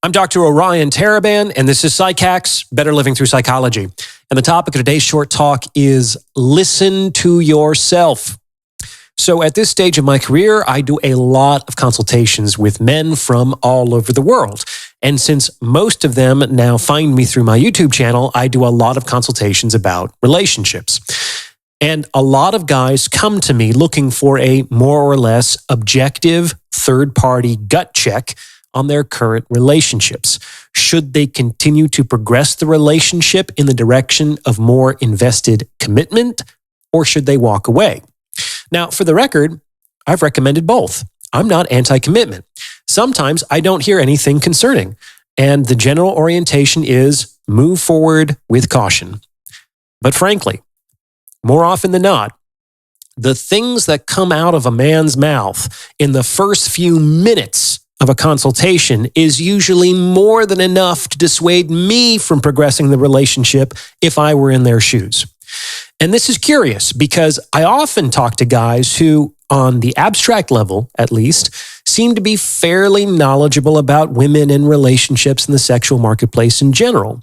I'm Dr. Orion Taraban, and this is PsycHacks, Better Living Through Psychology. And the topic of today's short talk is listen to yourself. So at this stage of my career, I do a lot of consultations with men from all over the world. And since most of them now find me through my YouTube channel, I do a lot of consultations about relationships. And a lot of guys come to me looking for a more or less objective third-party gut check on their current relationships. Should they continue to progress the relationship in the direction of more invested commitment, or should they walk away? Now, for the record, I've recommended both. I'm not anti-commitment. Sometimes I don't hear anything concerning, and the general orientation is move forward with caution. But frankly, more often than not, the things that come out of a man's mouth in the first few minutes of a consultation is usually more than enough to dissuade me from progressing the relationship if I were in their shoes. And this is curious because I often talk to guys who, on the abstract level at least, seem to be fairly knowledgeable about women and relationships in the sexual marketplace in general.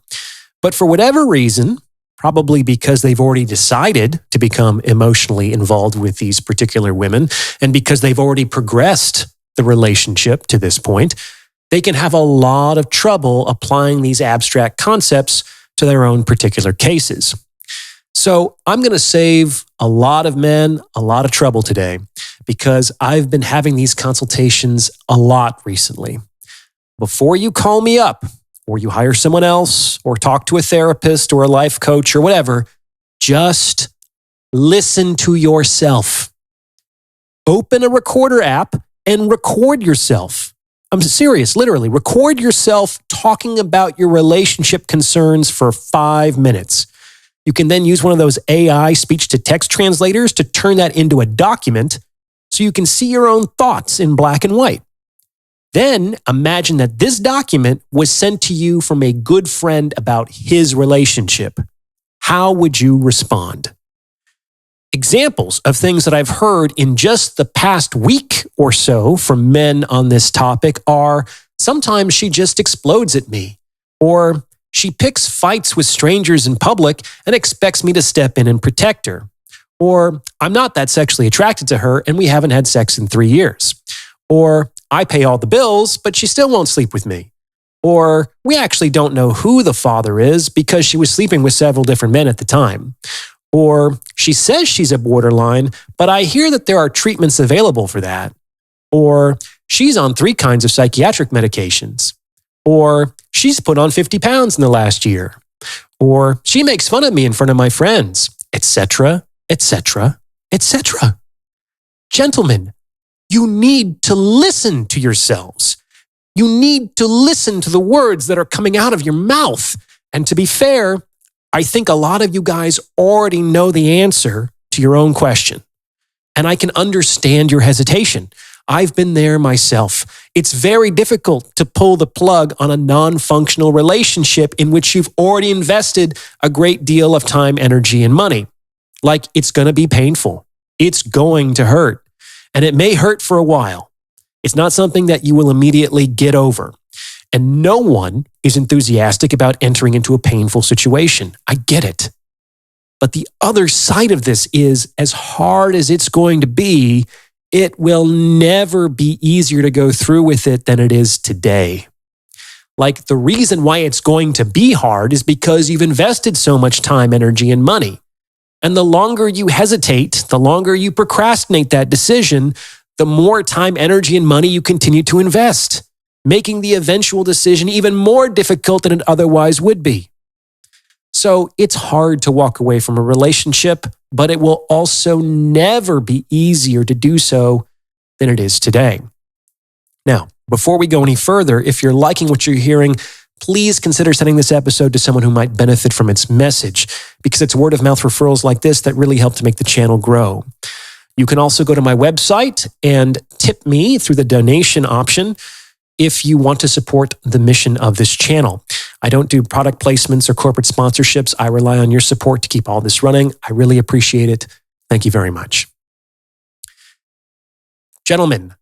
But for whatever reason, probably because they've already decided to become emotionally involved with these particular women, and because they've already progressed the relationship to this point, they can have a lot of trouble applying these abstract concepts to their own particular cases. So I'm going to save a lot of men a lot of trouble today because I've been having these consultations a lot recently. Before you call me up or you hire someone else or talk to a therapist or a life coach or whatever, just listen to yourself. Open a recorder app and record yourself. I'm serious, literally. Record yourself talking about your relationship concerns for 5 minutes. You can then use one of those AI speech-to-text translators to turn that into a document so you can see your own thoughts in black and white. Then imagine that this document was sent to you from a good friend about his relationship. How would you respond? Examples of things that I've heard in just the past week or so from men on this topic are, sometimes she just explodes at me, or she picks fights with strangers in public and expects me to step in and protect her, or I'm not that sexually attracted to her and we haven't had sex in 3 years, or I pay all the bills, but she still won't sleep with me, or we actually don't know who the father is because she was sleeping with several different men at the time. Or she says she's a borderline, but I hear that there are treatments available for that. Or she's on 3 kinds of psychiatric medications. Or she's put on 50 pounds in the last year. Or she makes fun of me in front of my friends, etc., etc., etc. Gentlemen, you need to listen to yourselves. You need to listen to the words that are coming out of your mouth. And to be fair, I think a lot of you guys already know the answer to your own question. And I can understand your hesitation. I've been there myself. It's very difficult to pull the plug on a non-functional relationship in which you've already invested a great deal of time, energy, and money. Like, it's going to be painful. It's going to hurt. And it may hurt for a while. It's not something that you will immediately get over. And no one is enthusiastic about entering into a painful situation. I get it. But the other side of this is, as hard as it's going to be, it will never be easier to go through with it than it is today. Like, the reason why it's going to be hard is because you've invested so much time, energy, and money. And the longer you hesitate, the longer you procrastinate that decision, the more time, energy, and money you continue to invest, making the eventual decision even more difficult than it otherwise would be. So it's hard to walk away from a relationship, but it will also never be easier to do so than it is today. Now, before we go any further, if you're liking what you're hearing, please consider sending this episode to someone who might benefit from its message, because it's word of mouth referrals like this that really help to make the channel grow. You can also go to my website and tip me through the donation option if you want to support the mission of this channel. I don't do product placements or corporate sponsorships. I rely on your support to keep all this running. I really appreciate it. Thank you very much. Gentlemen,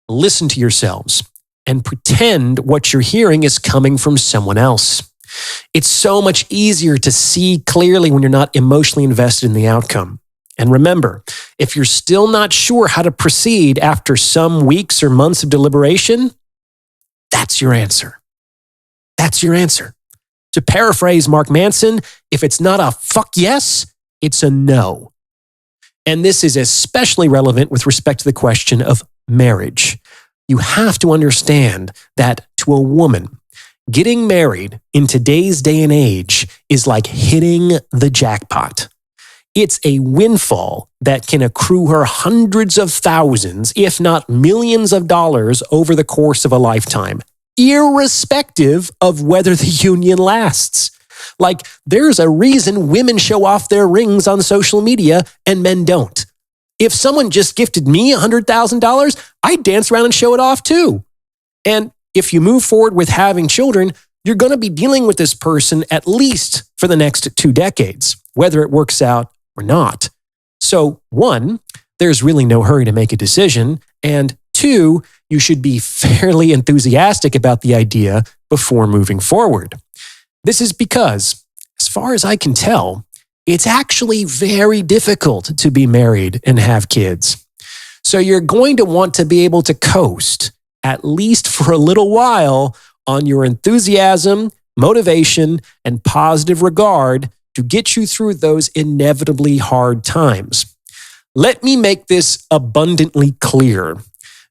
listen to yourselves. and pretend what you're hearing is coming from someone else. It's so much easier to see clearly when you're not emotionally invested in the outcome. And remember, if you're still not sure how to proceed after some weeks or months of deliberation, that's your answer. That's your answer. To paraphrase Mark Manson, if it's not a fuck yes, it's a no. And this is especially relevant with respect to the question of marriage. You have to understand that to a woman, getting married in today's day and age is like hitting the jackpot. It's a windfall that can accrue her hundreds of thousands, if not millions of dollars over the course of a lifetime, irrespective of whether the union lasts. Like, there's a reason women show off their rings on social media and men don't. If someone just gifted me $100,000, I'd dance around and show it off too. And if you move forward with having children, you're going to be dealing with this person at least for the next 2 decades, whether it works out or not. So 1, there's really no hurry to make a decision. And 2, you should be fairly enthusiastic about the idea before moving forward. This is because, as far as I can tell, it's actually very difficult to be married and have kids. So you're going to want to be able to coast, at least for a little while, on your enthusiasm, motivation, and positive regard to get you through those inevitably hard times. Let me make this abundantly clear.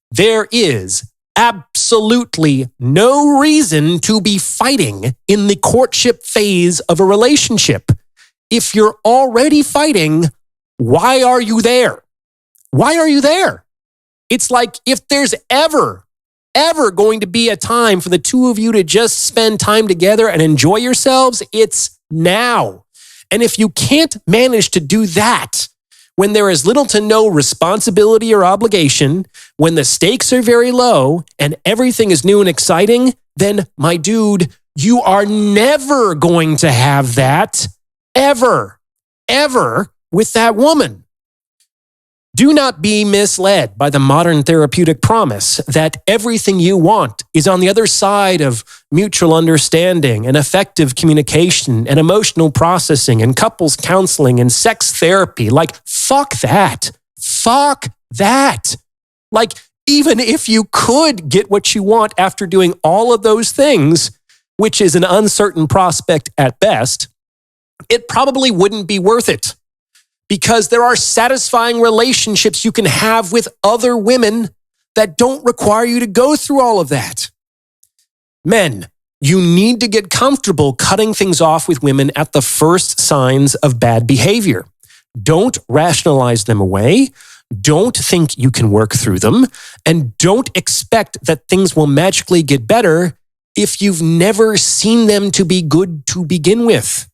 There is absolutely no reason to be fighting in the courtship phase of a relationship. If you're already fighting, why are you there? Why are you there? It's like if there's ever going to be a time for the two of you to just spend time together and enjoy yourselves, it's now. And if you can't manage to do that when there is little to no responsibility or obligation, when the stakes are very low and everything is new and exciting, then, my dude, you are never going to have that ever with that woman. Do not be misled by the modern therapeutic promise that everything you want is on the other side of mutual understanding and effective communication and emotional processing and couples counseling and sex therapy. Like, fuck that. Fuck that. Like, even if you could get what you want after doing all of those things, which is an uncertain prospect at best, it probably wouldn't be worth it. Because there are satisfying relationships you can have with other women that don't require you to go through all of that. Men, you need to get comfortable cutting things off with women at the first signs of bad behavior. Don't rationalize them away. Don't think you can work through them. And don't expect that things will magically get better if you've never seen them to be good to begin with.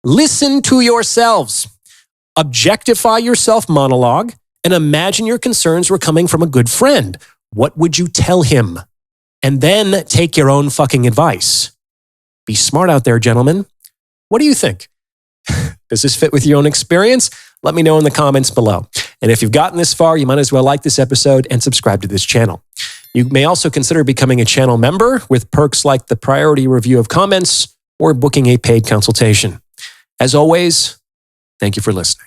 Listen to yourselves. Objectify your self-monologue and imagine your concerns were coming from a good friend. What would you tell him? And then take your own fucking advice. Be smart out there, gentlemen. What do you think? Does this fit with your own experience? Let me know in the comments below. And if you've gotten this far, you might as well like this episode and subscribe to this channel. You may also consider becoming a channel member with perks like the priority review of comments or booking a paid consultation. As always, thank you for listening.